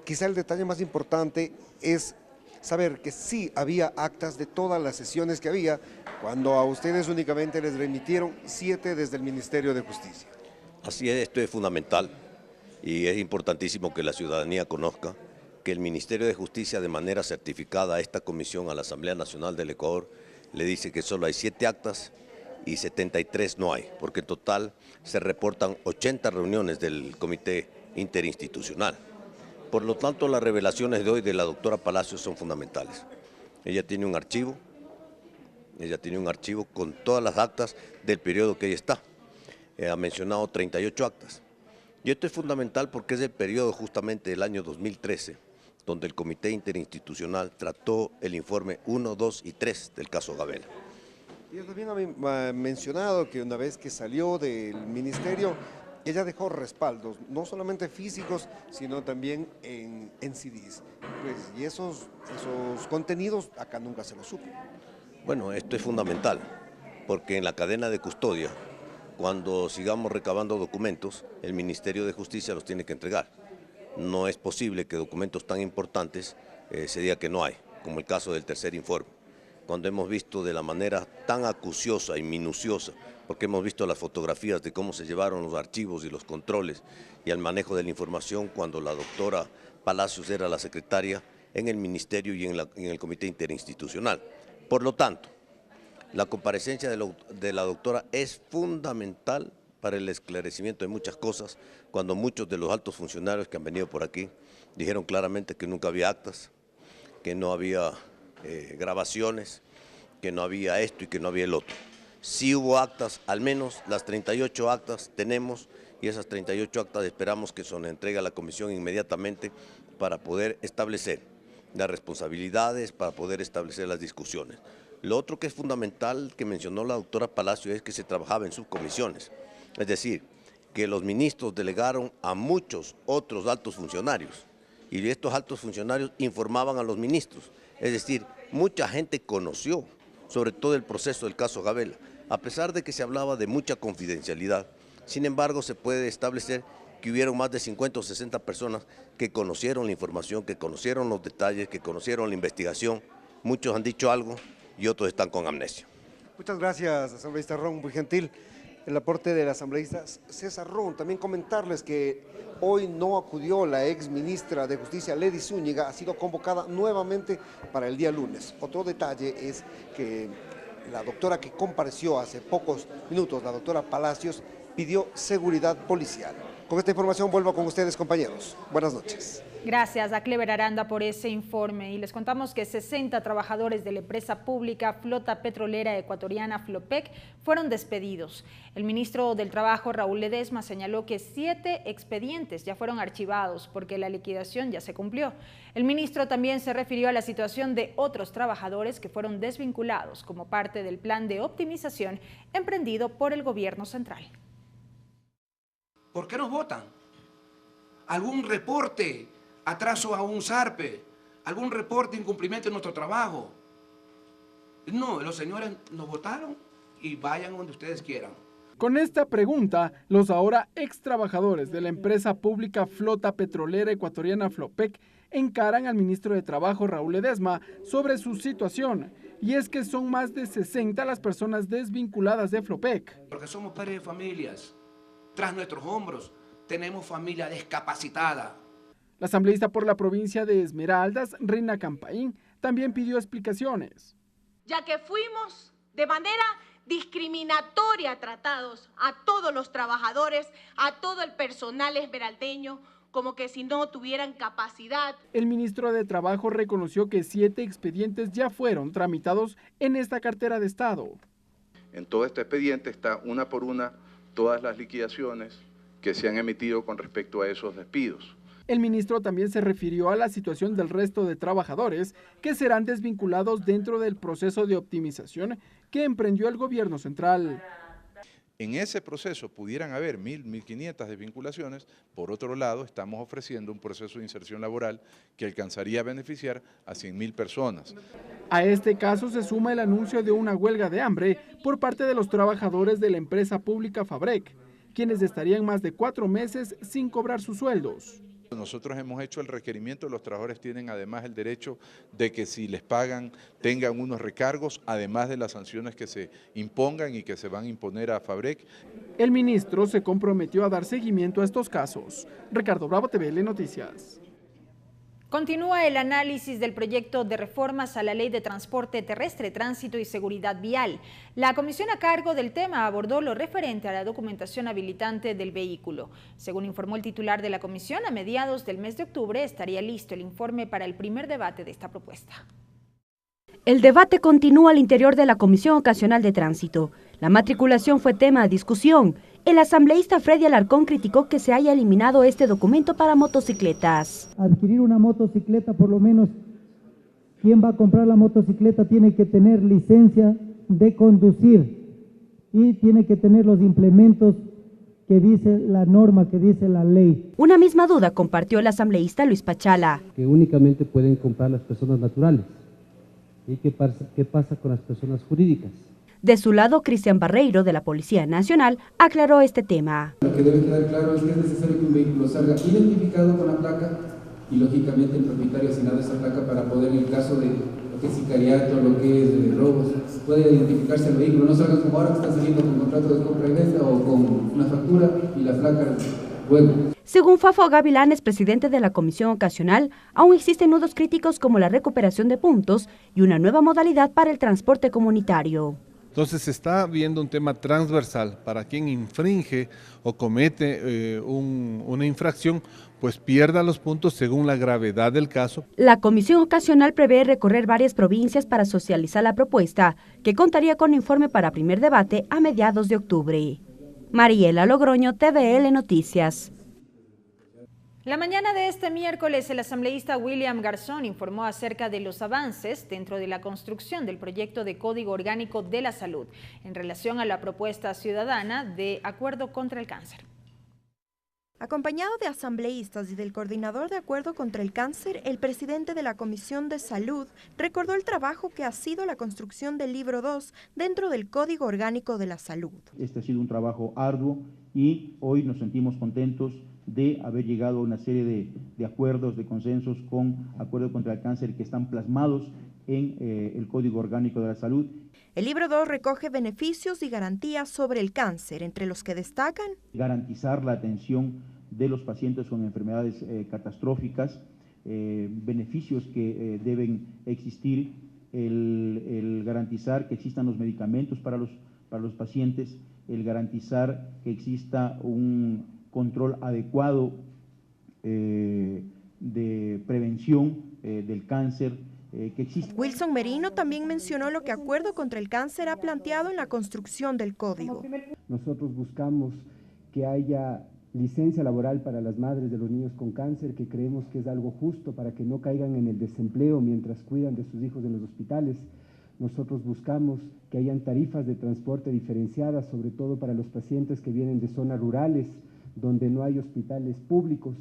Quizá el detalle más importante es saber que sí había actas de todas las sesiones que había, cuando a ustedes únicamente les remitieron 7 desde el Ministerio de Justicia. Así es, esto es fundamental y es importantísimo que la ciudadanía conozca que el Ministerio de Justicia, de manera certificada a esta comisión, a la Asamblea Nacional del Ecuador, le dice que solo hay 7 actas y 73 no hay, porque en total se reportan 80 reuniones del Comité Interinstitucional. Por lo tanto, las revelaciones de hoy de la doctora Palacios son fundamentales. Ella tiene un archivo con todas las actas del periodo que ella está. Ha mencionado 38 actas. Y esto es fundamental porque es el periodo justamente del año 2013, donde el Comité Interinstitucional trató el informe 1, 2 y 3 del caso Gabela. Y también ha mencionado que una vez que salió del ministerio, ella dejó respaldos, no solamente físicos, sino también en CDs. Pues, y esos contenidos acá nunca se los supo. Bueno, esto es fundamental, porque en la cadena de custodia, cuando sigamos recabando documentos, el Ministerio de Justicia los tiene que entregar. No es posible que documentos tan importantes se diga que no hay, como el caso del tercer informe. Cuando hemos visto de la manera tan acuciosa y minuciosa, porque hemos visto las fotografías de cómo se llevaron los archivos y los controles y el manejo de la información cuando la doctora Palacios era la secretaria en el Ministerio y en el Comité Interinstitucional. Por lo tanto, la comparecencia de la doctora es fundamental para el esclarecimiento de muchas cosas, cuando muchos de los altos funcionarios que han venido por aquí dijeron claramente que nunca había actas, que no había grabaciones, que no había esto y que no había el otro. Sí hubo actas, al menos las 38 actas tenemos, y esas 38 actas esperamos que se nos entregue a la comisión inmediatamente para poder establecer las responsabilidades, para poder establecer las discusiones. Lo otro que es fundamental que mencionó la doctora Palacio es que se trabajaba en subcomisiones, es decir, que los ministros delegaron a muchos otros altos funcionarios y estos altos funcionarios informaban a los ministros, es decir, mucha gente conoció sobre todo el proceso del caso Gabela, a pesar de que se hablaba de mucha confidencialidad. Sin embargo, se puede establecer que hubieron más de 50 o 60 personas que conocieron la información, que conocieron los detalles, que conocieron la investigación. Muchos han dicho algo y otros están con amnesia. Muchas gracias, asambleísta Ron, muy gentil el aporte del asambleísta César Ron. También comentarles que hoy no acudió la ex ministra de Justicia, Lady Zúñiga, ha sido convocada nuevamente para el día lunes. Otro detalle es que la doctora que compareció hace pocos minutos, la doctora Palacios, pidió seguridad policial. Con esta información vuelvo con ustedes, compañeros. Buenas noches. Gracias a Clever Aranda por ese informe y les contamos que 60 trabajadores de la empresa pública Flota Petrolera Ecuatoriana Flopec fueron despedidos. El ministro del Trabajo, Raúl Ledesma, señaló que 7 expedientes ya fueron archivados porque la liquidación ya se cumplió. El ministro también se refirió a la situación de otros trabajadores que fueron desvinculados como parte del plan de optimización emprendido por el gobierno central. ¿Por qué nos votan? ¿Algún reporte? Atraso a un SARPE, algún reporte de incumplimiento de nuestro trabajo. No, los señores nos votaron y vayan donde ustedes quieran. Con esta pregunta, los ahora ex trabajadores de la empresa pública Flota Petrolera Ecuatoriana Flopec encaran al ministro de Trabajo, Raúl Ledesma, sobre su situación. Y es que son más de 60 las personas desvinculadas de Flopec. Porque somos padres de familias. Tras nuestros hombros tenemos familia discapacitada. La asambleísta por la provincia de Esmeraldas, Reina Campaín, también pidió explicaciones. Ya que fuimos de manera discriminatoria tratados a todos los trabajadores, a todo el personal esmeraldeño, como que si no tuvieran capacidad. El ministro de Trabajo reconoció que 7 expedientes ya fueron tramitados en esta cartera de Estado. En todo este expediente está una por una todas las liquidaciones que se han emitido con respecto a esos despidos. El ministro también se refirió a la situación del resto de trabajadores que serán desvinculados dentro del proceso de optimización que emprendió el gobierno central. En ese proceso pudieran haber 1.000, 1.500 desvinculaciones. Por otro lado, estamos ofreciendo un proceso de inserción laboral que alcanzaría a beneficiar a 100.000 personas. A este caso se suma el anuncio de una huelga de hambre por parte de los trabajadores de la empresa pública Fabrec, quienes estarían más de 4 meses sin cobrar sus sueldos. Nosotros hemos hecho el requerimiento, los trabajadores tienen además el derecho de que si les pagan tengan unos recargos, además de las sanciones que se impongan y que se van a imponer a Fabrec. El ministro se comprometió a dar seguimiento a estos casos. Ricardo Bravo, TVL Noticias. Continúa el análisis del proyecto de reformas a la Ley de Transporte Terrestre, Tránsito y Seguridad Vial. La comisión a cargo del tema abordó lo referente a la documentación habilitante del vehículo. Según informó el titular de la comisión, a mediados del mes de octubre estaría listo el informe para el primer debate de esta propuesta. El debate continúa al interior de la Comisión Ocasional de Tránsito. La matriculación fue tema de discusión. El asambleísta Freddy Alarcón criticó que se haya eliminado este documento para motocicletas. Adquirir una motocicleta, por lo menos, quien va a comprar la motocicleta tiene que tener licencia de conducir y tiene que tener los implementos que dice la norma, que dice la ley. Una misma duda compartió el asambleísta Luis Pachala. Que únicamente pueden comprar las personas naturales. ¿Y qué pasa con las personas jurídicas? De su lado, Cristian Barreiro, de la Policía Nacional, aclaró este tema. Lo que debe quedar claro es que es necesario que un vehículo salga identificado con la placa y, lógicamente, el propietario asignado a esa placa para poder, en el caso de lo que es sicariato, lo que es de robos, puede identificarse el vehículo. No salgan como ahora que están saliendo con contrato de compra y venta o con una factura y la placa luego. Según Fafo Gavilanes, presidente de la Comisión Ocasional, aún existen nudos críticos como la recuperación de puntos y una nueva modalidad para el transporte comunitario. Entonces se está viendo un tema transversal para quien infringe o comete una infracción, pues pierda los puntos según la gravedad del caso. La Comisión Ocasional prevé recorrer varias provincias para socializar la propuesta, que contaría con informe para primer debate a mediados de octubre. Mariela Logroño, TVL Noticias. La mañana de este miércoles, el asambleísta William Garzón informó acerca de los avances dentro de la construcción del proyecto de Código Orgánico de la Salud en relación a la propuesta ciudadana de Acuerdo contra el Cáncer. Acompañado de asambleístas y del coordinador de Acuerdo contra el Cáncer, el presidente de la Comisión de Salud recordó el trabajo que ha sido la construcción del libro 2 dentro del Código Orgánico de la Salud. Este ha sido un trabajo arduo y hoy nos sentimos contentos de haber llegado a una serie de acuerdos, de consensos con Acuerdo contra el Cáncer que están plasmados en el Código Orgánico de la Salud. El libro 2 recoge beneficios y garantías sobre el cáncer, entre los que destacan garantizar la atención de los pacientes con enfermedades catastróficas, beneficios que deben existir, el garantizar que existan los medicamentos para los pacientes, el garantizar que exista un control adecuado de prevención del cáncer que existe. Wilson Merino también mencionó lo que Acuerdo contra el Cáncer ha planteado en la construcción del código. Nosotros buscamos que haya licencia laboral para las madres de los niños con cáncer, que creemos que es algo justo para que no caigan en el desempleo mientras cuidan de sus hijos en los hospitales. Nosotros buscamos que hayan tarifas de transporte diferenciadas, sobre todo para los pacientes que vienen de zonas rurales, donde no hay hospitales públicos.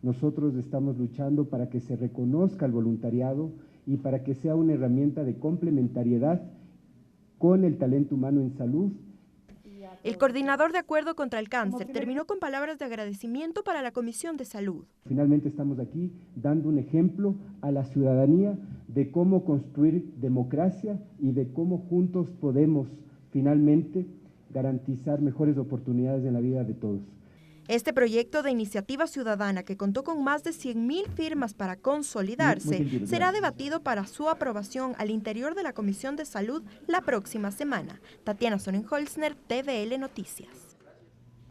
Nosotros estamos luchando para que se reconozca el voluntariado y para que sea una herramienta de complementariedad con el talento humano en salud. El coordinador de Acuerdo contra el Cáncer terminó con palabras de agradecimiento para la Comisión de Salud. Finalmente estamos aquí dando un ejemplo a la ciudadanía de cómo construir democracia y de cómo juntos podemos finalmente garantizar mejores oportunidades en la vida de todos. Este proyecto de iniciativa ciudadana, que contó con más de 100.000 firmas para consolidarse, será debatido para su aprobación al interior de la Comisión de Salud la próxima semana. Tatiana Sonnenholzner, TVL Noticias.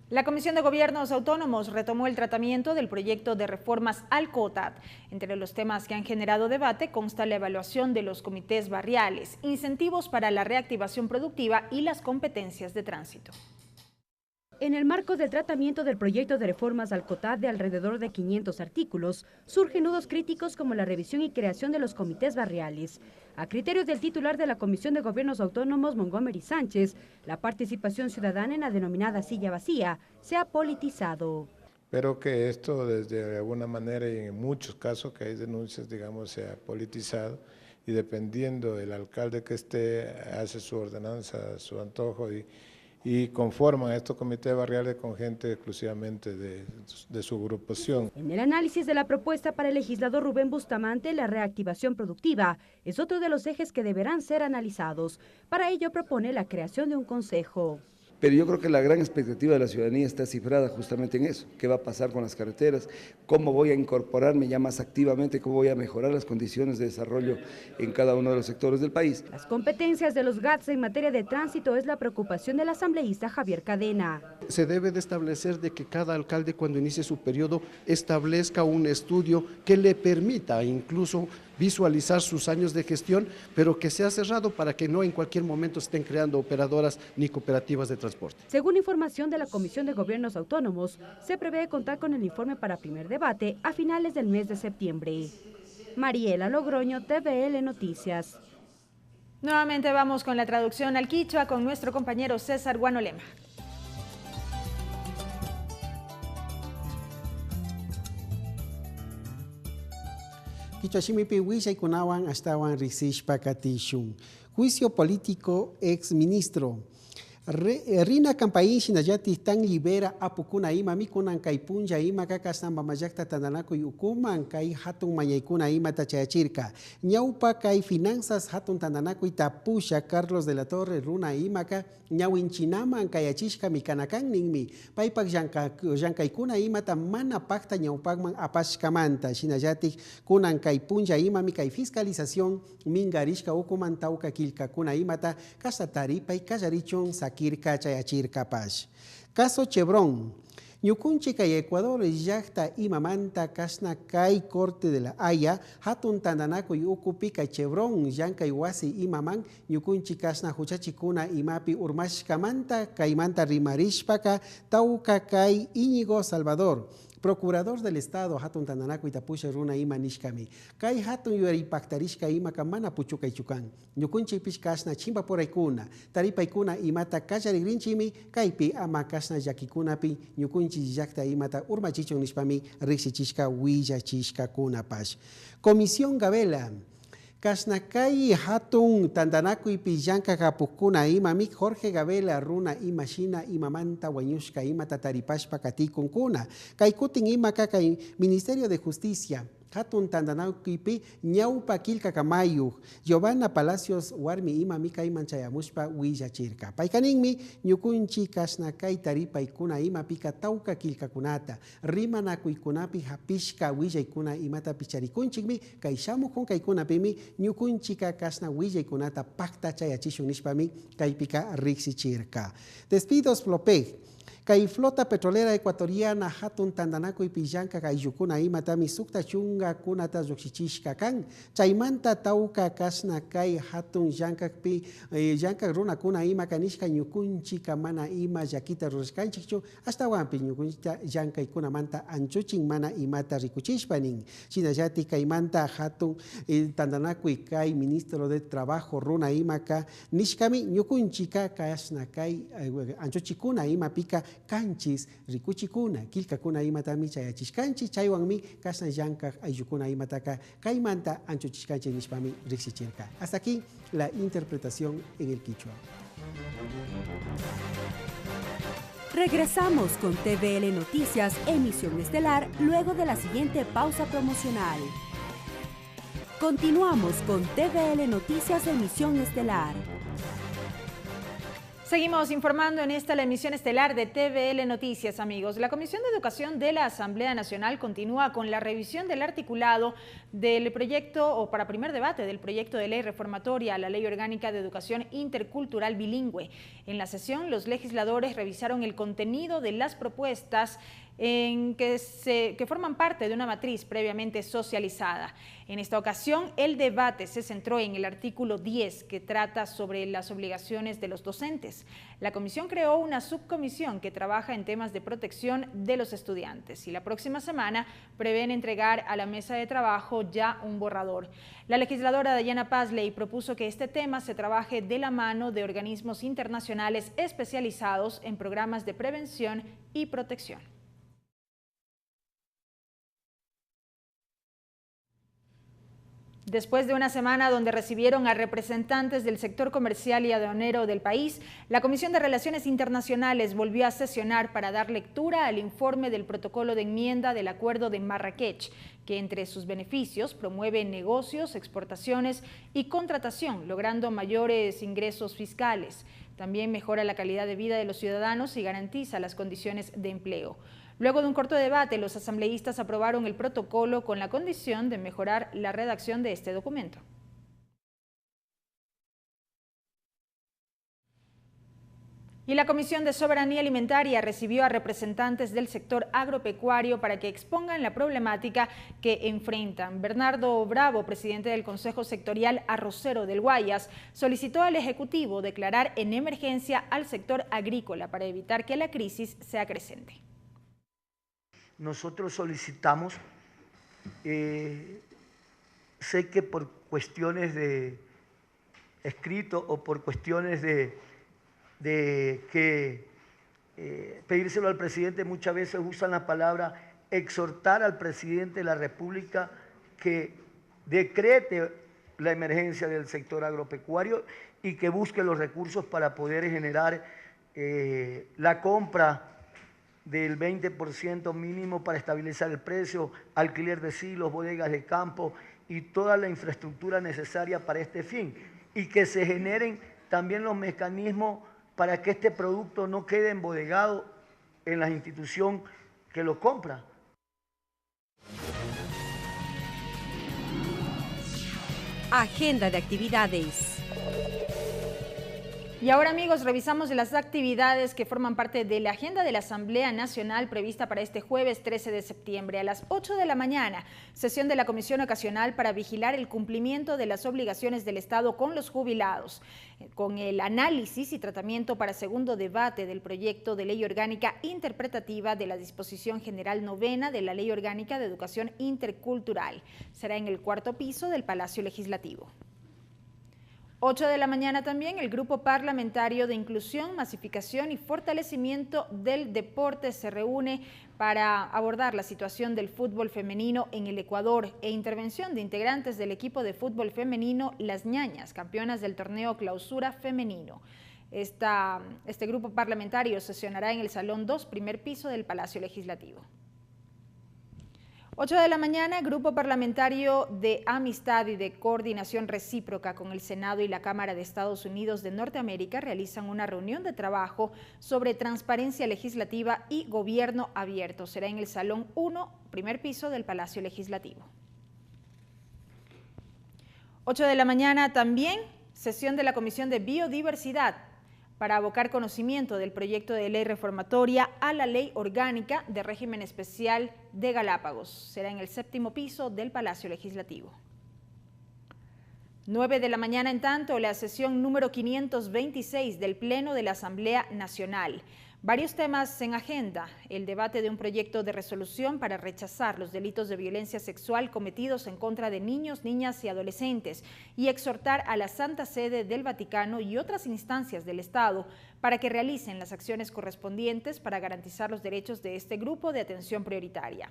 La Comisión de Gobiernos Autónomos retomó el tratamiento del proyecto de reformas al COTAD. Entre los temas que han generado debate consta la evaluación de los comités barriales, incentivos para la reactivación productiva y las competencias de tránsito. En el marco del tratamiento del proyecto de reformas al COTAD de alrededor de 500 artículos, surgen nudos críticos como la revisión y creación de los comités barriales. A criterio del titular de la Comisión de Gobiernos Autónomos, Montgomery Sánchez, la participación ciudadana en la denominada silla vacía se ha politizado. Pero que esto desde alguna manera y en muchos casos que hay denuncias, digamos, se ha politizado y dependiendo del alcalde que esté, hace su ordenanza, su antojo y conforman estos comités barriales con gente exclusivamente de su agrupación. En el análisis de la propuesta para el legislador Rubén Bustamante, la reactivación productiva es otro de los ejes que deberán ser analizados. Para ello propone la creación de un consejo. Pero yo creo que la gran expectativa de la ciudadanía está cifrada justamente en eso. ¿Qué va a pasar con las carreteras? ¿Cómo voy a incorporarme ya más activamente? ¿Cómo voy a mejorar las condiciones de desarrollo en cada uno de los sectores del país? Las competencias de los GATS en materia de tránsito es la preocupación del asambleísta Javier Cadena. Se debe de establecer de que cada alcalde cuando inicie su periodo establezca un estudio que le permita incluso visualizar sus años de gestión, pero que sea cerrado para que no en cualquier momento estén creando operadoras ni cooperativas de transporte. Según información de la Comisión de Gobiernos Autónomos, se prevé contar con el informe para primer debate a finales del mes de septiembre. Mariela Logroño, TVL Noticias. Nuevamente vamos con la traducción al quichua con nuestro compañero César Guanolema. Quichuashimipi Huishay Kunawan Ashtawan Risishpa Katishun. Juicio político ex-ministro. Rina Campaín Shinayati tan libera apukuna ima mikunan kaipunja ima kakastan bamayakta tananaku yukuman kai hatun mayaikuna ima tachayachirka. Ñaupa kai finanzas hatun tananaku itapusha Carlos de la Torre runa imaka ñawinchinama kayachishka mikanakan ningmi. Paipak yankaikuna ima tamana pacta ñaupagman apashkamanta. Shinayati kunan kaipunja ima mi kai fiscalización mingarishka ukuman tauka kilkakuna imata kasataripa y kallarichon Kirka Chayachirka Pash. Caso Chevron. Ñukunchika y Ecuador yachta imamanta kasna kai Corte de la Haya hatun tandanako y ukupika Chevron yanka iwasi imaman ñukunchika kasna huchachikuna imapi urmashkamanta kaimanta rimarishpaka tauka kai Íñigo Salvador. Procurador del Estado hatun tandanako itapusha runa ima nishkami. Kai hatun yueri pactarishka ima kamana puchuka ichukan. Ñukunchi pishkasna chimba poraikuna. Taripaikuna imata kacharigrinchimi kaipi ama kasna yakikunapi ñukunchi yakta imata urmachichon nishpami rixichishka willachishka kunapash. Comisión Gabela. Kasnakai hatun tandanako y pillanka kapukuna imamik Jorge Gabela runa ima shina imamanta wanyushka ima tataripashpa katikunkuna. Kaikutin ima kakai Ministerio de Justicia. Hatun tandanako ipi ñaupa kilka kamayu. Giovanna Palacios warmi ima mika iman chayamushpa willachirka. Paikaningmi ñukunchi kasnakai taripaikuna ima pika tauka kilka kunata. Rimanakuikunapi hapishka willaikuna imata picharikunchikmi kaishamu kun kaikunapimi ñukunchika kasna willaykunata pacta chayachishun nishpami kaipika rixichirka. Despidos Flopeg. Kai flota petrolera ecuatoriana hatun tandanako y pillanka kai yukuna imatami sukta chunga kunata yuxichishka kan chaymanta tauka kasna kai hatun yankakpi yanka runa kuna ima kanishka ñukunchika mana ima yakita rurashkanchikchu hasta wampi ñukunchika yanka ikuna manta anchuchin mana imata rikuchishpanin chinayati kaimanta hatun tandanako y kai ministro de trabajo runa imaka nishkami ñukunchika kasna kai anchuchikuna ima pika kanchis rikuchikuna kilkakuna imatami chayachishkanchi chaywanmi kasna yanka ayukuna imataka kaimanta anchuchishkanchi nishpami rixichirka. Hasta aquí la interpretación en el quichua. Regresamos con TVL Noticias, emisión estelar, luego de la siguiente pausa promocional. Continuamos con TVL Noticias, emisión estelar. Seguimos informando en la emisión estelar de TVL Noticias, amigos. La Comisión de Educación de la Asamblea Nacional continúa con la revisión del articulado del proyecto, o para primer debate del proyecto de ley reformatoria a la Ley Orgánica de Educación Intercultural Bilingüe. En la sesión, los legisladores revisaron el contenido de las propuestas que forman parte de una matriz previamente socializada. En esta ocasión, el debate se centró en el artículo 10, que trata sobre las obligaciones de los docentes. La comisión creó una subcomisión que trabaja en temas de protección de los estudiantes y la próxima semana prevén entregar a la mesa de trabajo ya un borrador. La legisladora Dayana Pazley propuso que este tema se trabaje de la mano de organismos internacionales especializados en programas de prevención y protección. Después de una semana donde recibieron a representantes del sector comercial y aduanero del país, la Comisión de Relaciones Internacionales volvió a sesionar para dar lectura al informe del protocolo de enmienda del Acuerdo de Marrakech, que entre sus beneficios promueve negocios, exportaciones y contratación, logrando mayores ingresos fiscales. También mejora la calidad de vida de los ciudadanos y garantiza las condiciones de empleo. Luego de un corto debate, los asambleístas aprobaron el protocolo con la condición de mejorar la redacción de este documento. Y la Comisión de Soberanía Alimentaria recibió a representantes del sector agropecuario para que expongan la problemática que enfrentan. Bernardo Bravo, presidente del Consejo Sectorial Arrocero del Guayas, solicitó al Ejecutivo declarar en emergencia al sector agrícola para evitar que la crisis sea creciente. Nosotros solicitamos, sé que por cuestiones de escrito o por cuestiones de pedírselo al presidente, muchas veces usan la palabra exhortar al presidente de la República que decrete la emergencia del sector agropecuario y que busque los recursos para poder generar la compra del 20% mínimo para estabilizar el precio, alquiler de silos, bodegas de campo y toda la infraestructura necesaria para este fin. Y que se generen también los mecanismos para que este producto no quede embodegado en la institución que lo compra. Agenda de actividades. Y ahora, amigos, revisamos las actividades que forman parte de la agenda de la Asamblea Nacional prevista para este jueves 13 de septiembre. A las 8 de la mañana, sesión de la Comisión Ocasional para vigilar el cumplimiento de las obligaciones del Estado con los jubilados, con el análisis y tratamiento para segundo debate del proyecto de ley orgánica interpretativa de la disposición general novena de la Ley Orgánica de Educación Intercultural. Será en el cuarto piso del Palacio Legislativo. 8 de la mañana también, el Grupo Parlamentario de Inclusión, Masificación y Fortalecimiento del Deporte se reúne para abordar la situación del fútbol femenino en el Ecuador e intervención de integrantes del equipo de fútbol femenino Las Ñañas, campeonas del torneo Clausura Femenino. Este grupo parlamentario sesionará en el Salón 2, primer piso del Palacio Legislativo. 8 de la mañana, Grupo Parlamentario de Amistad y de Coordinación Recíproca con el Senado y la Cámara de Estados Unidos de Norteamérica realizan una reunión de trabajo sobre transparencia legislativa y gobierno abierto. Será en el Salón 1, primer piso del Palacio Legislativo. 8 de la mañana también, sesión de la Comisión de Biodiversidad para abocar conocimiento del proyecto de ley reformatoria a la Ley Orgánica de Régimen Especial de Galápagos. Será en el séptimo piso del Palacio Legislativo. 9 de la mañana, en tanto, la sesión número 526 del Pleno de la Asamblea Nacional. Varios temas en agenda: el debate de un proyecto de resolución para rechazar los delitos de violencia sexual cometidos en contra de niños, niñas y adolescentes y exhortar a la Santa Sede del Vaticano y otras instancias del Estado para que realicen las acciones correspondientes para garantizar los derechos de este grupo de atención prioritaria.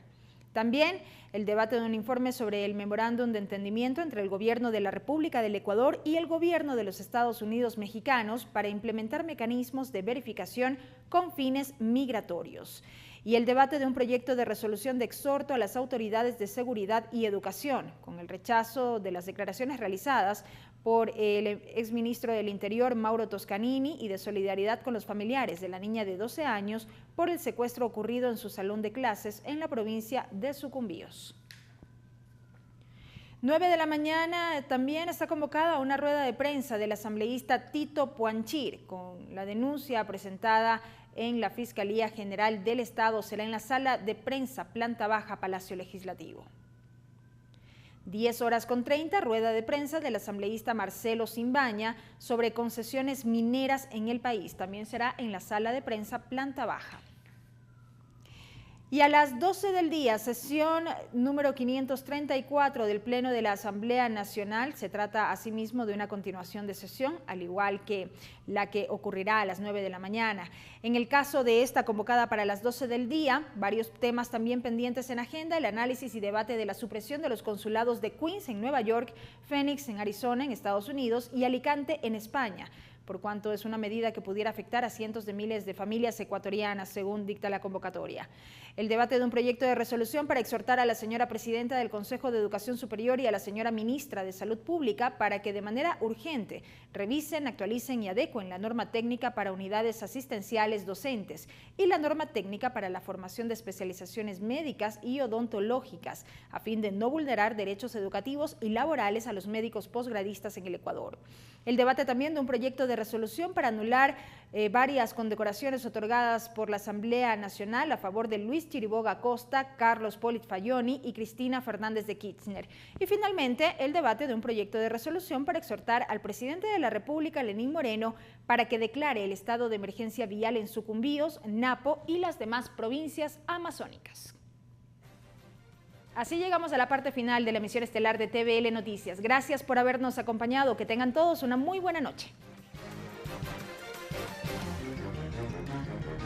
También el debate de un informe sobre el memorándum de entendimiento entre el Gobierno de la República del Ecuador y el Gobierno de los Estados Unidos mexicanos para implementar mecanismos de verificación con fines migratorios. Y el debate de un proyecto de resolución de exhorto a las autoridades de seguridad y educación, con el rechazo de las declaraciones realizadas por el exministro del Interior, Mauro Toscanini, y de solidaridad con los familiares de la niña de 12 años por el secuestro ocurrido en su salón de clases en la provincia de Sucumbíos. 9 de la mañana también está convocada una rueda de prensa del asambleísta Tito Puanchir con la denuncia presentada en la Fiscalía General del Estado. Será en la sala de prensa, planta baja, Palacio Legislativo. 10:30, rueda de prensa del asambleísta Marcelo Simbaña sobre concesiones mineras en el país. También será en la sala de prensa, planta baja. Y a las 12 del día, sesión número 534 del Pleno de la Asamblea Nacional. Se trata asimismo de una continuación de sesión, al igual que la que ocurrirá a las 9 de la mañana. En el caso de esta convocada para las 12 del día, varios temas también pendientes en agenda: el análisis y debate de la supresión de los consulados de Queens en Nueva York, Phoenix en Arizona en Estados Unidos y Alicante en España, por cuanto es una medida que pudiera afectar a cientos de miles de familias ecuatorianas, según dicta la convocatoria. El debate de un proyecto de resolución para exhortar a la señora presidenta del Consejo de Educación Superior y a la señora ministra de Salud Pública para que de manera urgente revisen, actualicen y adecuen la norma técnica para unidades asistenciales docentes y la norma técnica para la formación de especializaciones médicas y odontológicas, a fin de no vulnerar derechos educativos y laborales a los médicos posgradistas en el Ecuador. El debate también de un proyecto de resolución para anular varias condecoraciones otorgadas por la Asamblea Nacional a favor de Luis Chiriboga Costa, Carlos Polit Fayoni y Cristina Fernández de Kirchner. Y finalmente, el debate de un proyecto de resolución para exhortar al presidente de la República, Lenín Moreno, para que declare el estado de emergencia vial en Sucumbíos, Napo y las demás provincias amazónicas. Así llegamos a la parte final de la emisión estelar de TVL Noticias. Gracias por habernos acompañado. Que tengan todos una muy buena noche.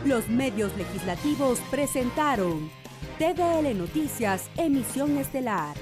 Los medios legislativos presentaron TVL Noticias, emisión estelar.